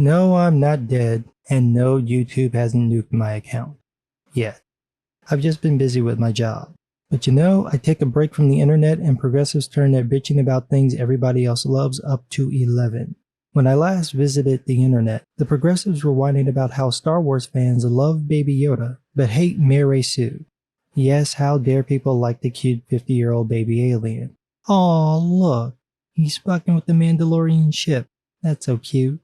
No, I'm not dead, and no, YouTube hasn't nuked my account. Yet. I've just been busy with my job. But you know, I take a break from the internet and progressives turn their bitching about things everybody else loves up to 11. When I last visited the internet, the progressives were whining about how Star Wars fans love Baby Yoda, but hate Mary Sue. Yes, how dare people like the cute 50-year-old baby alien. Aw, look, he's fucking with the Mandalorian ship. That's so cute.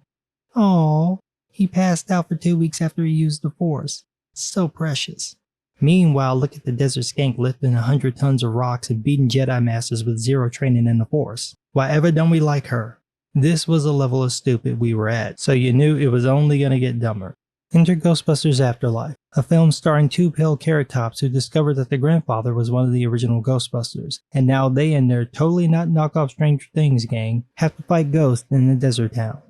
Aw, he passed out for 2 weeks after he used the Force. So precious. Meanwhile, look at the desert skank lifting 100 tons of rocks and beating Jedi Masters with zero training in the Force. Why ever don't we like her? This was the level of stupid we were at, so you knew it was only gonna get dumber. Enter Ghostbusters Afterlife, a film starring two pale carrot tops who discovered that their grandfather was one of the original Ghostbusters, and now they and their totally not knockoff Stranger Things gang have to fight ghosts in a desert town.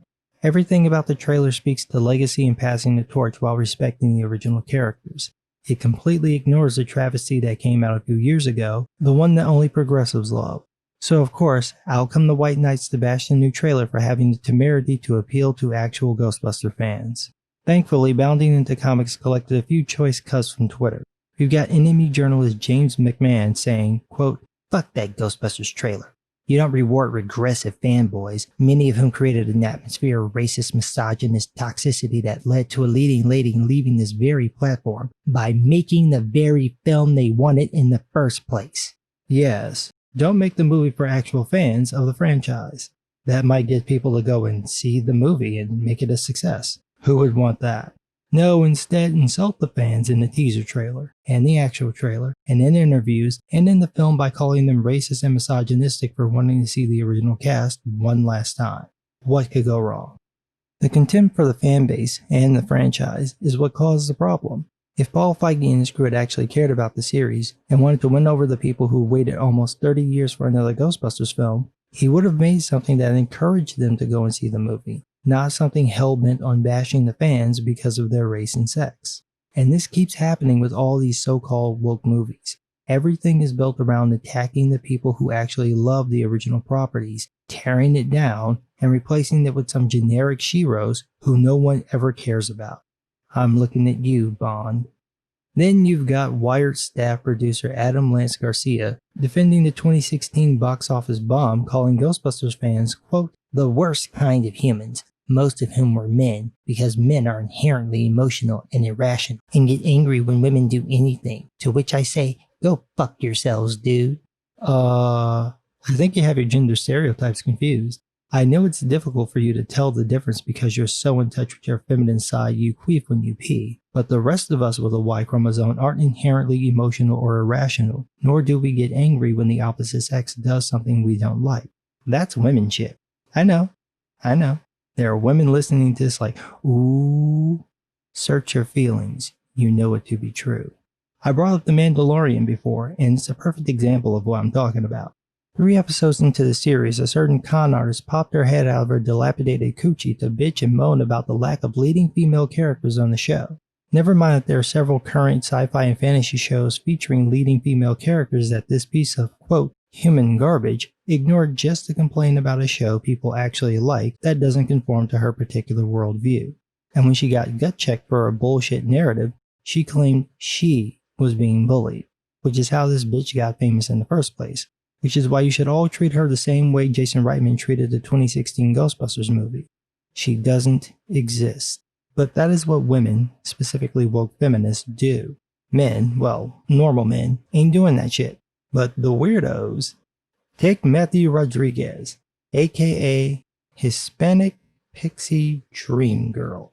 Everything about the trailer speaks to legacy and passing the torch while respecting the original characters. It completely ignores the travesty that came out a few years ago, the one that only progressives love. So of course, out come the White Knights to bash the new trailer for having the temerity to appeal to actual Ghostbuster fans. Thankfully, Bounding Into Comics collected a few choice cuts from Twitter. We've got enemy journalist James McMahon saying, quote, "Fuck that Ghostbusters trailer. You don't reward regressive fanboys, many of whom created an atmosphere of racist, misogynist toxicity that led to a leading lady leaving this very platform by making the very film they wanted in the first place." Yes, don't make the movie for actual fans of the franchise. That might get people to go and see the movie and make it a success. Who would want that? No, instead insult the fans in the teaser trailer, and the actual trailer, and in interviews, and in the film by calling them racist and misogynistic for wanting to see the original cast one last time. What could go wrong? The contempt for the fan base and the franchise is what caused the problem. If Paul Feige and his crew had actually cared about the series and wanted to win over the people who waited almost 30 years for another Ghostbusters film, he would have made something that encouraged them to go and see the movie, not something hell-bent on bashing the fans because of their race and sex. And this keeps happening with all these so-called woke movies. Everything is built around attacking the people who actually love the original properties, tearing it down, and replacing it with some generic sheroes who no one ever cares about. I'm looking at you, Bond. Then you've got Wired staff producer Adam Lance Garcia defending the 2016 box office bomb, calling Ghostbusters fans, quote, "the worst kind of humans, most of whom were men, because men are inherently emotional and irrational, and get angry when women do anything, to which I say, go fuck yourselves, dude." I think you have your gender stereotypes confused. I know it's difficult for you to tell the difference because you're so in touch with your feminine side you queef when you pee, but the rest of us with a Y chromosome aren't inherently emotional or irrational, nor do we get angry when the opposite sex does something we don't like. That's women shit. I know. There are women listening to this like, ooh. Search your feelings. You know it to be true. I brought up The Mandalorian before, and it's a perfect example of what I'm talking about. 3 episodes into the series, a certain con artist popped her head out of her dilapidated coochie to bitch and moan about the lack of leading female characters on the show. Never mind that there are several current sci-fi and fantasy shows featuring leading female characters that this piece of, quote, human garbage ignored just to complain about a show people actually like that doesn't conform to her particular worldview. And when she got gut-checked for a bullshit narrative, she claimed she was being bullied, which is how this bitch got famous in the first place. Which is why you should all treat her the same way Jason Reitman treated the 2016 Ghostbusters movie. She doesn't exist. But that is what women, specifically woke feminists, do. Men, well, normal men, ain't doing that shit. But the weirdos. Take Matthew Rodriguez, aka Hispanic Pixie Dream Girl.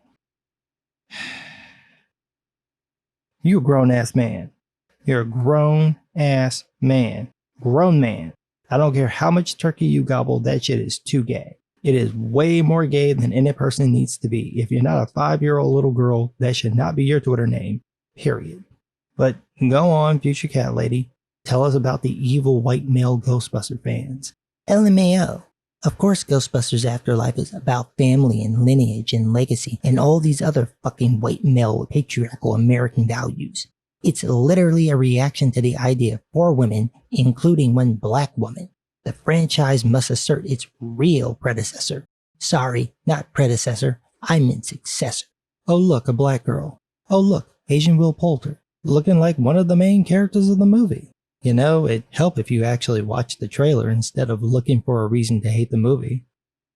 You a grown-ass man. You're a grown-ass man. Grown man. I don't care how much turkey you gobble, that shit is too gay. It is way more gay than any person needs to be. If you're not a 5-year-old little girl, that should not be your Twitter name. Period. But go on, future cat lady. Tell us about the evil white male Ghostbuster fans. LMAO. Of course Ghostbusters Afterlife is about family and lineage and legacy and all these other fucking white male patriarchal American values. It's literally a reaction to the idea for women, including one black woman. The franchise must assert its real predecessor. Sorry, not predecessor. I meant successor. Oh look, a black girl. Oh look, Asian Will Poulter, looking like one of the main characters of the movie. You know, it'd help if you actually watched the trailer instead of looking for a reason to hate the movie.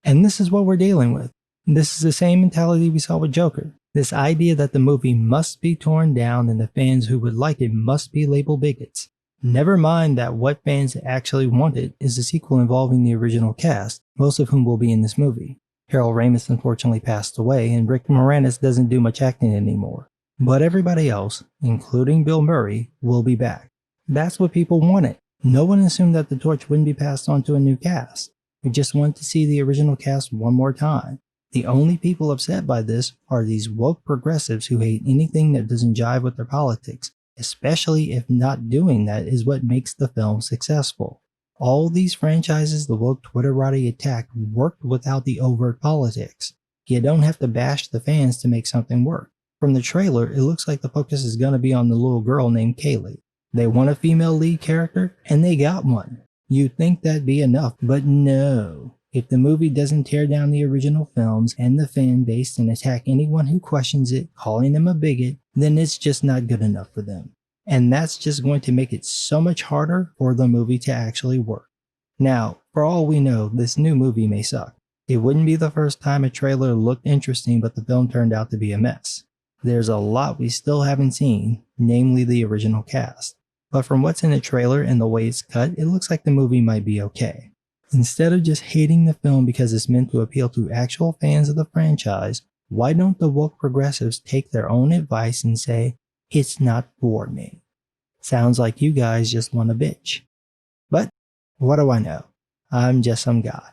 And this is what we're dealing with. This is the same mentality we saw with Joker. This idea that the movie must be torn down and the fans who would like it must be labeled bigots. Never mind that what fans actually wanted is a sequel involving the original cast, most of whom will be in this movie. Harold Ramis unfortunately passed away, and Rick Moranis doesn't do much acting anymore. But everybody else, including Bill Murray, will be back. That's what people wanted. No one assumed that the torch wouldn't be passed on to a new cast. We just wanted to see the original cast one more time. The only people upset by this are these woke progressives who hate anything that doesn't jive with their politics, especially if not doing that is what makes the film successful. All these franchises the woke Twitterati attacked worked without the overt politics. You don't have to bash the fans to make something work. From the trailer, it looks like the focus is going to be on the little girl named Kaylee. They want a female lead character, and they got one. You'd think that'd be enough, but no. If the movie doesn't tear down the original films and the fan base and attack anyone who questions it, calling them a bigot, then it's just not good enough for them. And that's just going to make it so much harder for the movie to actually work. Now, for all we know, this new movie may suck. It wouldn't be the first time a trailer looked interesting but the film turned out to be a mess. There's a lot we still haven't seen, namely the original cast. But from what's in the trailer and the way it's cut, it looks like the movie might be okay. Instead of just hating the film because it's meant to appeal to actual fans of the franchise, why don't the woke progressives take their own advice and say, it's not for me? Sounds like you guys just want to bitch. But what do I know? I'm just some guy.